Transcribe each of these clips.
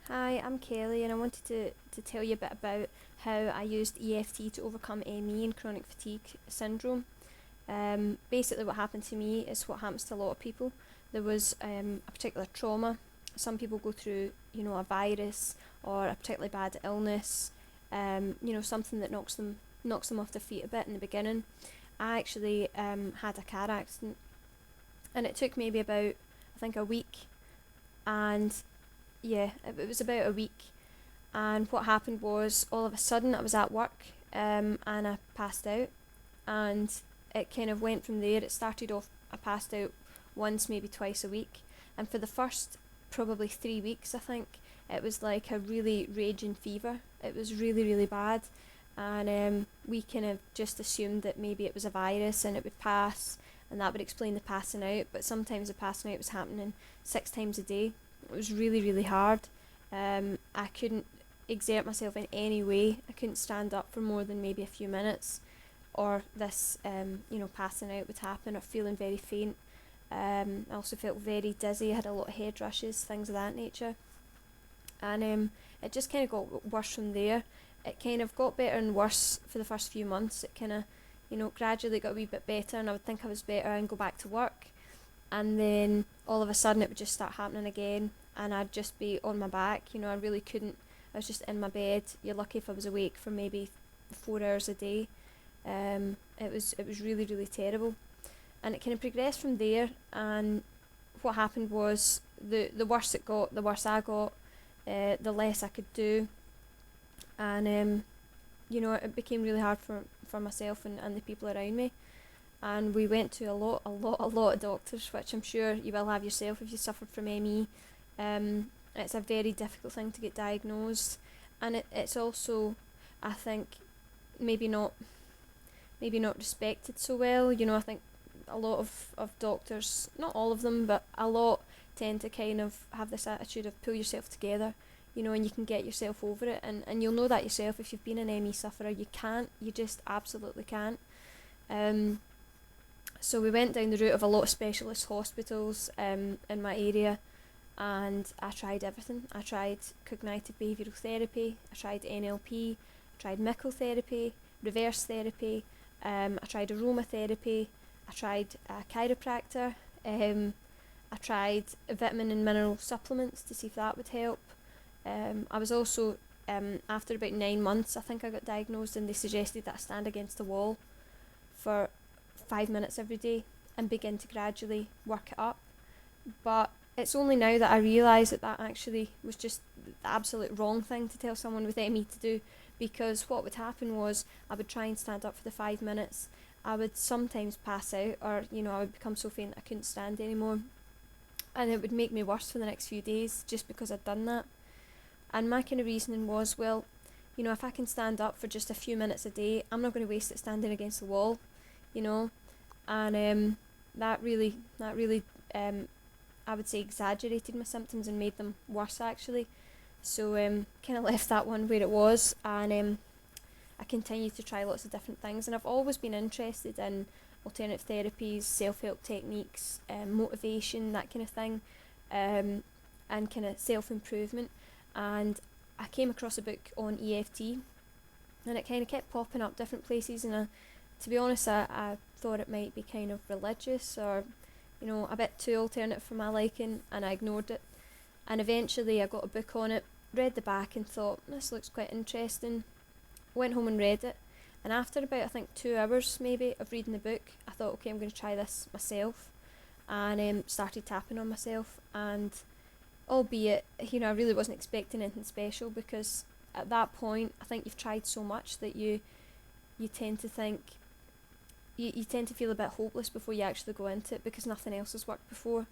Hi, I'm Kelly, and I wanted to tell you a bit about how I used EFT to overcome ME and chronic fatigue syndrome. Basically, what happened to me is what happens to a lot of people. There was a particular trauma. Some people go through, a virus or a particularly bad illness. Something that knocks them off their feet a bit in the beginning. I actually had a car accident, and it took maybe about I think a week, and yeah, it was about a week. And what happened was, all of a sudden, I was at work, and I passed out, and it kind of went from there. It started off, I passed out once, maybe twice a week, and for the first probably 3 weeks, I think, it was like a really raging fever. It was really, really bad, and we kind of just assumed that maybe it was a virus and it would pass, and that would explain the passing out. But sometimes the passing out was happening 6 times a day. It was really, really hard. I couldn't exert myself in any way. I couldn't stand up for more than maybe a few minutes, or this, passing out would happen, or feeling very faint. I also felt very dizzy. I had a lot of head rushes, things of that nature. And it just kind of got worse from there. It kind of got better and worse for the first few months. It kind of, gradually got a wee bit better, and I would think I was better and go back to work. And then all of a sudden it would just start happening again, and I'd just be on my back. I really couldn't. I was just in my bed. You're lucky if I was awake for maybe 4 hours a day. It was really, really terrible, and it kind of progressed from there. And what happened was, the worse it got, the worse I got, the less I could do, and it became really hard for myself and the people around me. And we went to a lot of doctors, which I'm sure you will have yourself if you suffered from ME. It's a very difficult thing to get diagnosed, and it's also, I think, maybe not respected so well. I think a lot of doctors, not all of them, but a lot, tend to kind of have this attitude of pull yourself together, and you can get yourself over it, and you'll know that yourself if you've been an ME sufferer. You just absolutely can't. So we went down the route of a lot of specialist hospitals in my area, and I tried everything. I tried cognitive behavioural therapy, I tried NLP, I tried mycotherapy, reverse therapy, I tried aromatherapy, I tried a chiropractor, I tried vitamin and mineral supplements to see if that would help. I was also, after about 9 months, I think I got diagnosed, and they suggested that I stand against a wall for 5 minutes every day and begin to gradually work it up. But it's only now that I realise that actually was just the absolute wrong thing to tell someone with ME to do, because what would happen was, I would try and stand up for the 5 minutes. I would sometimes pass out, or I would become so faint I couldn't stand anymore, and it would make me worse for the next few days just because I'd done that. And my kind of reasoning was, well, if I can stand up for just a few minutes a day, I'm not going to waste it standing against the wall, and that really I would say exaggerated my symptoms and made them worse, actually. So kind of left that one where it was, and I continued to try lots of different things, and I've always been interested in alternative therapies, self-help techniques, motivation, that kind of thing, and kind of self-improvement. And I came across a book on EFT, and it kind of kept popping up different places, and to be honest, I thought it might be kind of religious, or a bit too alternative for my liking, and I ignored it. And eventually I got a book on it, read the back and thought, this looks quite interesting. Went home and read it, and after about, I think, 2 hours maybe of reading the book, I thought, okay, I'm going to try this myself, and started tapping on myself. And albeit, I really wasn't expecting anything special, because at that point I think you've tried so much that you tend to think, you tend to feel a bit hopeless before you actually go into it, because nothing else has worked before,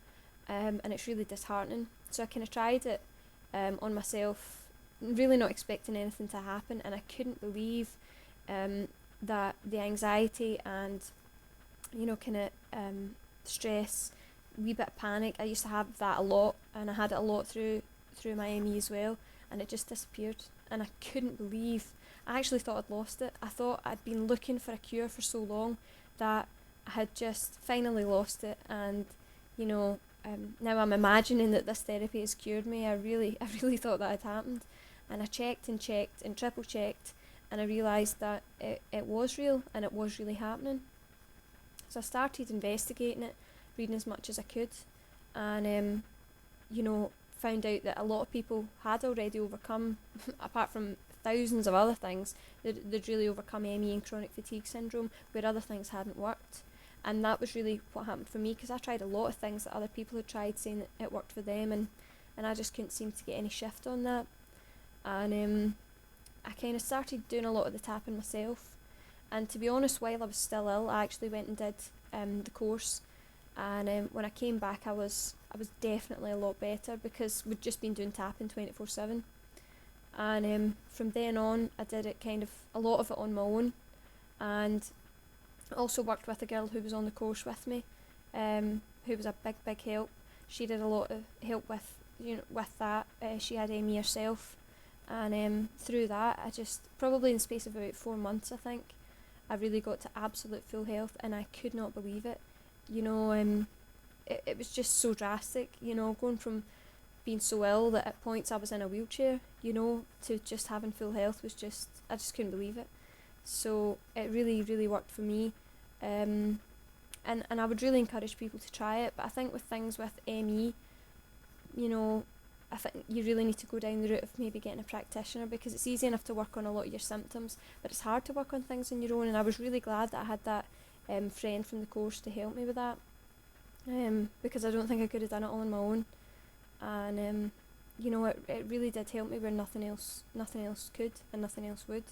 and it's really disheartening. So I kind of tried it on myself, really not expecting anything to happen, and I couldn't believe that the anxiety and kind of stress, wee bit of panic, I used to have that a lot, and I had it a lot through my ME as well, and it just disappeared, and I couldn't believe. I actually thought I'd lost it. I thought I'd been looking for a cure for so long that I had just finally lost it, and now I'm imagining that this therapy has cured me. I really thought that had happened, and I checked and checked and triple checked, and I realised that it was real and it was really happening. So I started investigating it, reading as much as I could, and found out that a lot of people had already overcome, apart from thousands of other things, they'd really overcome ME and chronic fatigue syndrome, where other things hadn't worked. And that was really what happened for me, because I tried a lot of things that other people had tried, saying that it worked for them, and I just couldn't seem to get any shift on that. And I kind of started doing a lot of the tapping myself. And to be honest, while I was still ill, I actually went and did the course. And when I came back, I was definitely a lot better, because we'd just been doing tapping 24/7. And from then on, I did it a lot of it on my own, and also worked with a girl who was on the course with me, who was a big help. She did a lot of help with that. She had ME herself, and through that, I just, probably in the space of about 4 months, I think, I really got to absolute full health, and I could not believe it. It was just so drastic, going from being so ill that at points I was in a wheelchair, to just having full health was just, I just couldn't believe it. So it really worked for me, and I would really encourage people to try it. But I think with things with ME, I think you really need to go down the route of maybe getting a practitioner, because it's easy enough to work on a lot of your symptoms, but it's hard to work on things on your own. And I was really glad that I had that friend from the course to help me with that, because I don't think I could have done it all on my own. And it really did help me where nothing else could and nothing else would.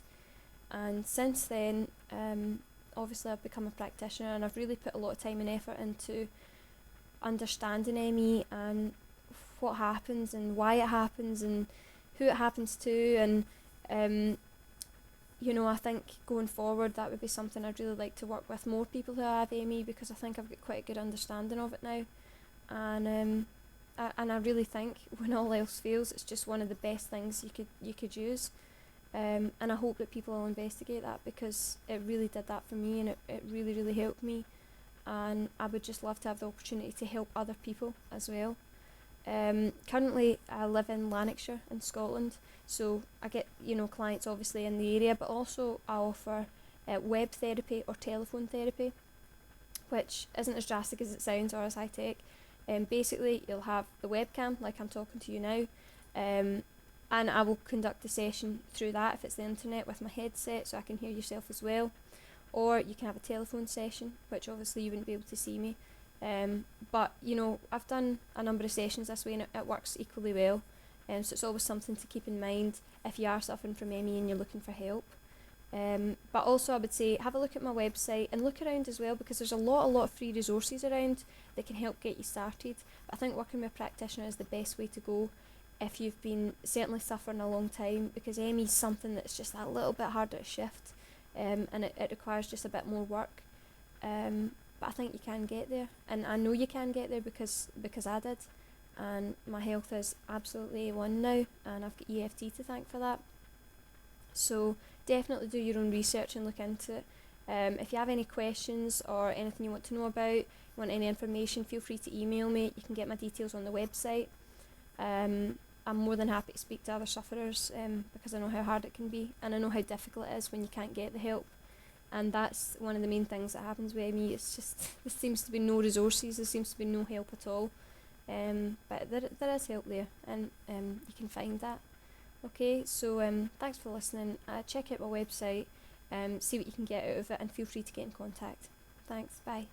And since then, obviously I've become a practitioner, and I've really put a lot of time and effort into understanding ME and what happens and why it happens and who it happens to. And I think going forward, that would be something I'd really like to work with more people who have ME, because I think I've got quite a good understanding of it now. And I really think, when all else fails, it's just one of the best things you could use. And I hope that people will investigate that, because it really did that for me, and it really helped me. And I would just love to have the opportunity to help other people as well. Currently I live in Lanarkshire in Scotland, so I get clients obviously in the area, but also I offer web therapy or telephone therapy, which isn't as drastic as it sounds or as high tech. Basically, you'll have the webcam like I'm talking to you now, and I will conduct the session through that if it's the internet with my headset, so I can hear yourself as well. Or you can have a telephone session, which obviously you wouldn't be able to see me. But I've done a number of sessions this way, and it works equally well. So it's always something to keep in mind if you are suffering from ME and you're looking for help. But also I would say, have a look at my website and look around as well, because there's a lot of free resources around that can help get you started. But I think working with a practitioner is the best way to go if you've been certainly suffering a long time, because ME is something that's just a little bit harder to shift, and it requires just a bit more work. But I think you can get there, and I know you can get there because I did, and my health is absolutely A1 now, and I've got EFT to thank for that. So definitely do your own research and look into it. If you have any questions or anything you want to know about, you want any information, feel free to email me. You can get my details on the website. I'm more than happy to speak to other sufferers, because I know how hard it can be, and I know how difficult it is when you can't get the help. And that's one of the main things that happens with me. It's just, there seems to be no resources, there seems to be no help at all. But there is help there, and you can find that. Okay, so thanks for listening. Check out my website, see what you can get out of it, and feel free to get in contact. Thanks, bye.